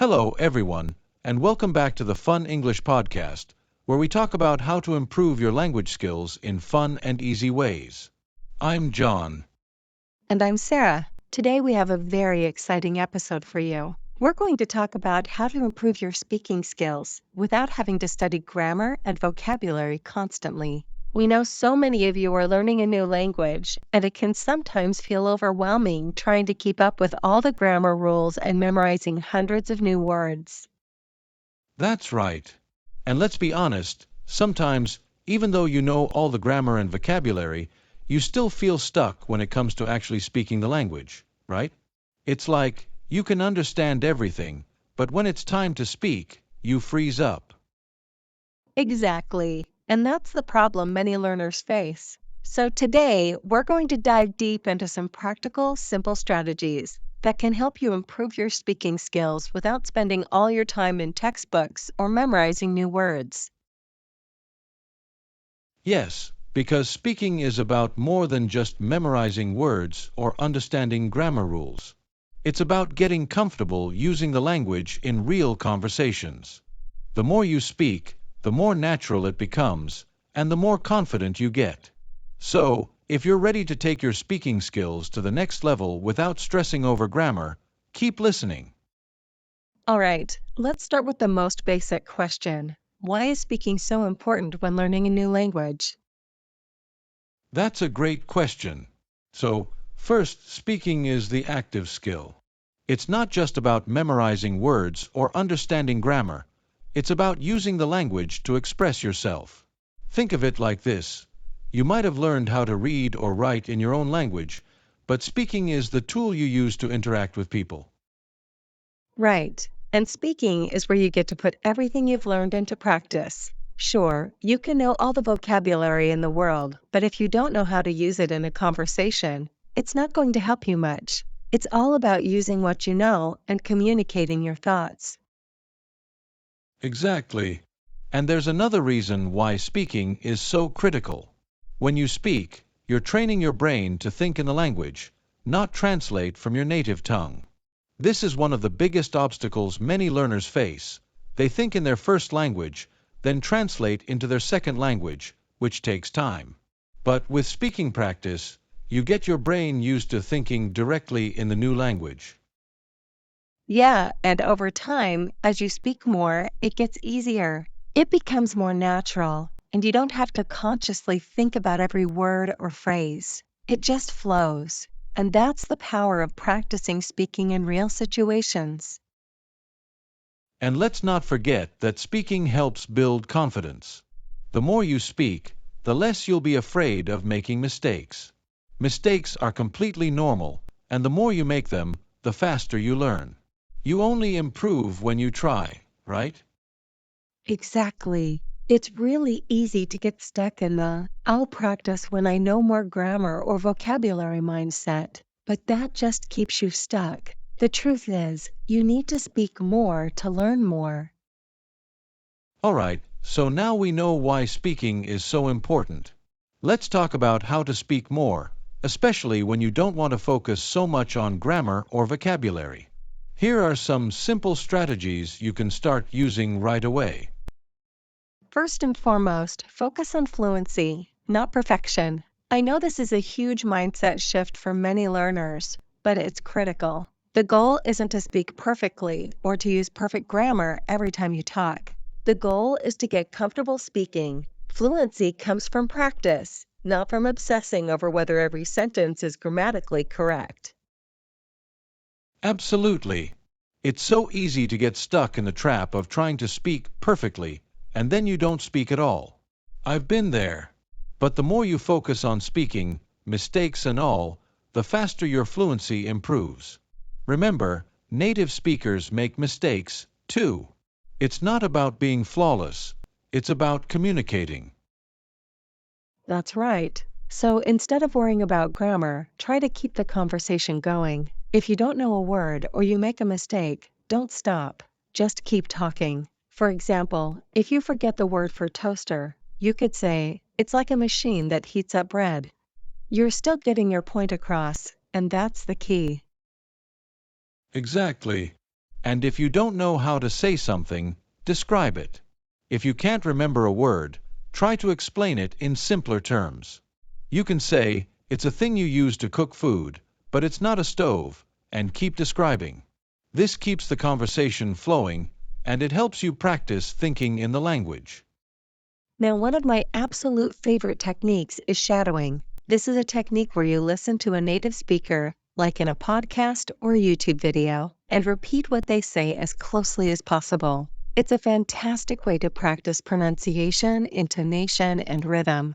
Hello, everyone, and welcome back to the Fun English Podcast, where we talk about how to improve your language skills in fun and easy ways. I'm John. And I'm Sarah. Today we have a very exciting episode for you. We're going to talk about how to improve your speaking skills without having to study grammar and vocabulary constantly. We know so many of you are learning a new language, and it can sometimes feel overwhelming trying to keep up with all the grammar rules and memorizing hundreds of new words. That's right. And let's be honest, sometimes, even though you know all the grammar and vocabulary, you still feel stuck when it comes to actually speaking the language, right? It's like you can understand everything, but when it's time to speak, you freeze up. Exactly. And that's the problem many learners face. So today, we're going to dive deep into some practical, simple strategies that can help you improve your speaking skills without spending all your time in textbooks or memorizing new words. Yes, because speaking is about more than just memorizing words or understanding grammar rules. It's about getting comfortable using the language in real conversations. The more you speak, the more natural it becomes, and the more confident you get. So, if you're ready to take your speaking skills to the next level without stressing over grammar, keep listening. All right, let's start with the most basic question. Why is speaking so important when learning a new language? That's a great question. So, first, speaking is the active skill. It's not just about memorizing words or understanding grammar. It's about using the language to express yourself. Think of it like this. You might have learned how to read or write in your own language, but speaking is the tool you use to interact with people. Right. And speaking is where you get to put everything you've learned into practice. Sure, you can know all the vocabulary in the world, but if you don't know how to use it in a conversation, it's not going to help you much. It's all about using what you know and communicating your thoughts. Exactly. And there's another reason why speaking is so critical. When you speak, you're training your brain to think in the language, not translate from your native tongue. This is one of the biggest obstacles many learners face. They think in their first language, then translate into their second language, which takes time. But with speaking practice, you get your brain used to thinking directly in the new language. Yeah, and over time, as you speak more, it gets easier. It becomes more natural, and you don't have to consciously think about every word or phrase. It just flows. And that's the power of practicing speaking in real situations. And let's not forget that speaking helps build confidence. The more you speak, the less you'll be afraid of making mistakes. Mistakes are completely normal, and the more you make them, the faster you learn. You only improve when you try, right? Exactly. It's really easy to get stuck in the I'll practice when I know more grammar or vocabulary mindset, but that just keeps you stuck. The truth is, you need to speak more to learn more. All right, so now we know why speaking is so important. Let's talk about how to speak more, especially when you don't want to focus so much on grammar or vocabulary. Here are some simple strategies you can start using right away. First and foremost, focus on fluency, not perfection. I know this is a huge mindset shift for many learners, but it's critical. The goal isn't to speak perfectly or to use perfect grammar every time you talk. The goal is to get comfortable speaking. Fluency comes from practice, not from obsessing over whether every sentence is grammatically correct. Absolutely. It's so easy to get stuck in the trap of trying to speak perfectly, and then you don't speak at all. I've been there. But the more you focus on speaking, mistakes and all, the faster your fluency improves. Remember, native speakers make mistakes, too. It's not about being flawless, it's about communicating. That's right. So instead of worrying about grammar, try to keep the conversation going. If you don't know a word or you make a mistake, don't stop. Just keep talking. For example, if you forget the word for toaster, you could say, it's like a machine that heats up bread. You're still getting your point across, and that's the key. Exactly. And if you don't know how to say something, describe it. If you can't remember a word, try to explain it in simpler terms. You can say, it's a thing you use to cook food, but it's not a stove, and keep describing. This keeps the conversation flowing, and it helps you practice thinking in the language. Now, one of my absolute favorite techniques is shadowing. This is a technique where you listen to a native speaker, like in a podcast or a YouTube video, and repeat what they say as closely as possible. It's a fantastic way to practice pronunciation, intonation, and rhythm.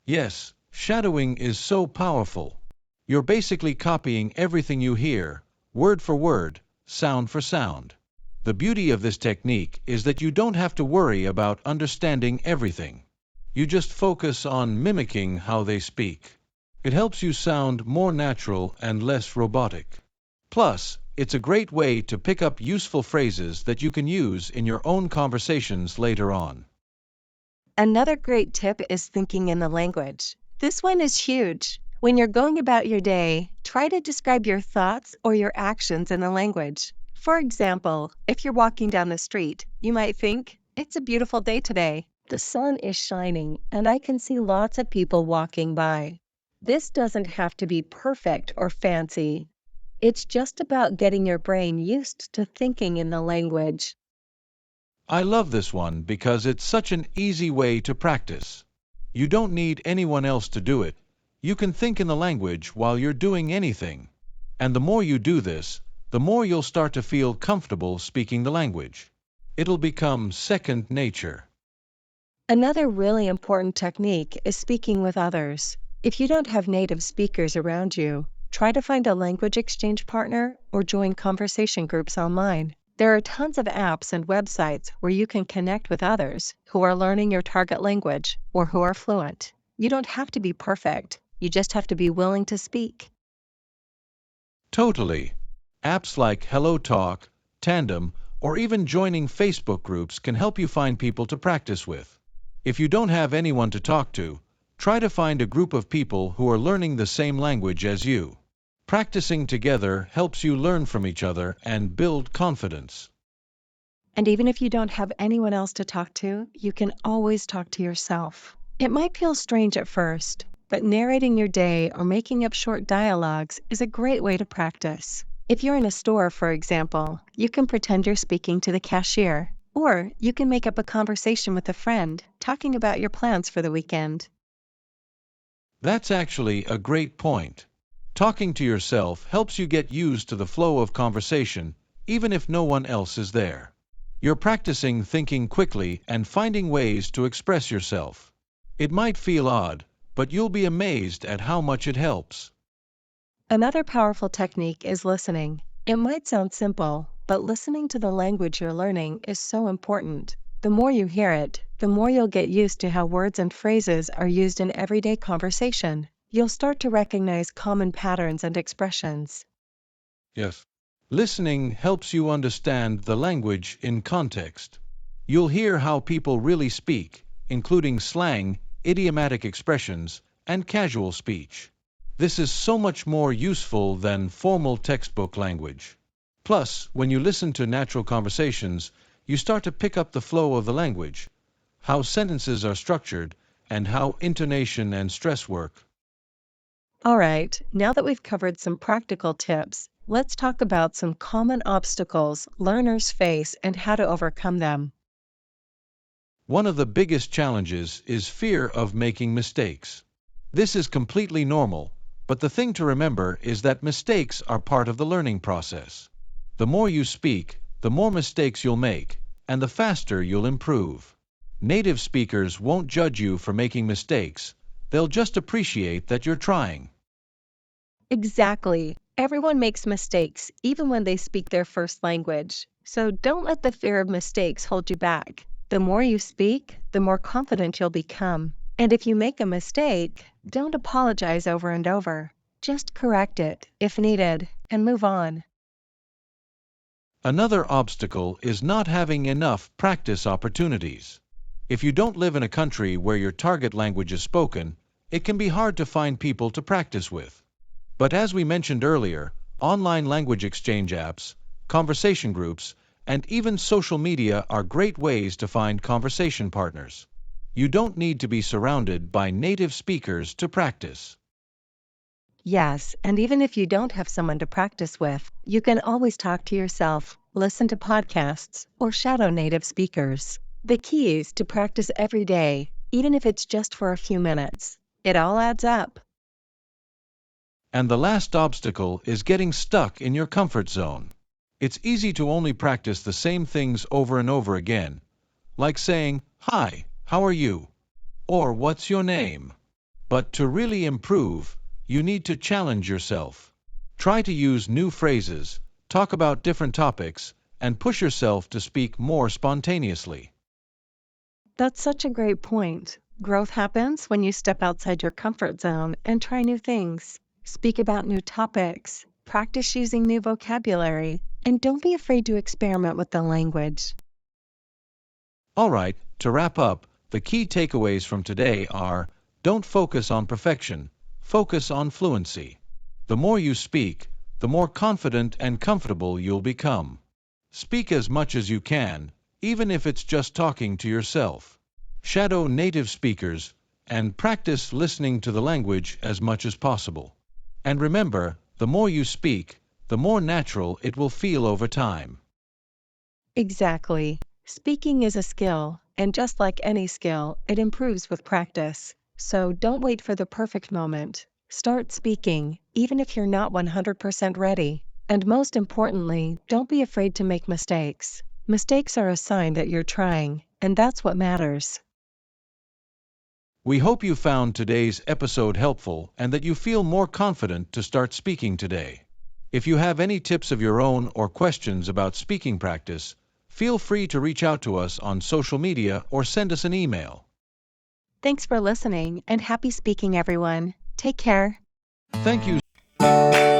Yes, shadowing is so powerful. You're basically copying everything you hear, word for word, sound for sound. The beauty of this technique is that you don't have to worry about understanding everything. You just focus on mimicking how they speak. It helps you sound more natural and less robotic. Plus, it's a great way to pick up useful phrases that you can use in your own conversations later on. Another great tip is thinking in the language. This one is huge. When you're going about your day, try to describe your thoughts or your actions in the language. For example, if you're walking down the street, you might think, "It's a beautiful day today. The sun is shining, and I can see lots of people walking by." This doesn't have to be perfect or fancy. It's just about getting your brain used to thinking in the language. I love this one because it's such an easy way to practice. You don't need anyone else to do it. You can think in the language while you're doing anything. And the more you do this, the more you'll start to feel comfortable speaking the language. It'll become second nature. Another really important technique is speaking with others. If you don't have native speakers around you, try to find a language exchange partner or join conversation groups online. There are tons of apps and websites where you can connect with others who are learning your target language or who are fluent. You don't have to be perfect. You just have to be willing to speak. Totally. Apps like HelloTalk, Tandem, or even joining Facebook groups can help you find people to practice with. If you don't have anyone to talk to, try to find a group of people who are learning the same language as you. Practicing together helps you learn from each other and build confidence. And even if you don't have anyone else to talk to, you can always talk to yourself. It might feel strange at first, but narrating your day or making up short dialogues is a great way to practice. If you're in a store, for example, you can pretend you're speaking to the cashier, or you can make up a conversation with a friend, talking about your plans for the weekend. That's actually a great point. Talking to yourself helps you get used to the flow of conversation, even if no one else is there. You're practicing thinking quickly and finding ways to express yourself. It might feel odd, but you'll be amazed at how much it helps. Another powerful technique is listening. It might sound simple, but listening to the language you're learning is so important. The more you hear it, the more you'll get used to how words and phrases are used in everyday conversation. You'll start to recognize common patterns and expressions. Yes. Listening helps you understand the language in context. You'll hear how people really speak, including slang, idiomatic expressions, and casual speech. This is so much more useful than formal textbook language. Plus, when you listen to natural conversations, you start to pick up the flow of the language, how sentences are structured, and how intonation and stress work. All right, now that we've covered some practical tips, let's talk about some common obstacles learners face and how to overcome them. One of the biggest challenges is fear of making mistakes. This is completely normal, but the thing to remember is that mistakes are part of the learning process. The more you speak, the more mistakes you'll make, and the faster you'll improve. Native speakers won't judge you for making mistakes, they'll just appreciate that you're trying. Exactly. Everyone makes mistakes, even when they speak their first language. So don't let the fear of mistakes hold you back. The more you speak, the more confident you'll become. And if you make a mistake, don't apologize over and over. Just correct it, if needed, and move on. Another obstacle is not having enough practice opportunities. If you don't live in a country where your target language is spoken, it can be hard to find people to practice with. But as we mentioned earlier, Online language exchange apps, conversation groups, and even social media are great ways to find conversation partners. You don't need to be surrounded by native speakers to practice. Yes, and even if you don't have someone to practice with, you can always talk to yourself, listen to podcasts, or shadow native speakers. The key is to practice every day, even if it's just for a few minutes. It all adds up. And the last obstacle is getting stuck in your comfort zone. It's easy to only practice the same things over and over again, like saying, "Hi, how are you?" or "What's your name?" But to really improve, you need to challenge yourself. Try to use new phrases, talk about different topics, and push yourself to speak more spontaneously. That's such a great point. Growth happens when you step outside your comfort zone and try new things. Speak about new topics, practice using new vocabulary, and don't be afraid to experiment with the language. All right, to wrap up, the key takeaways from today are: don't focus on perfection, focus on fluency. The more you speak, the more confident and comfortable you'll become. Speak as much as you can, even if it's just talking to yourself. Shadow native speakers, and practice listening to the language as much as possible. And remember, the more you speak, the more natural it will feel over time. Exactly. Speaking is a skill, and just like any skill, it improves with practice. So don't wait for the perfect moment. Start speaking, even if you're not 100% ready. And most importantly, don't be afraid to make mistakes. Mistakes are a sign that you're trying, and that's what matters. We hope you found today's episode helpful and that you feel more confident to start speaking today. If you have any tips of your own or questions about speaking practice, feel free to reach out to us on social media or send us an email. Thanks for listening, and happy speaking, everyone. Take care. Thank you.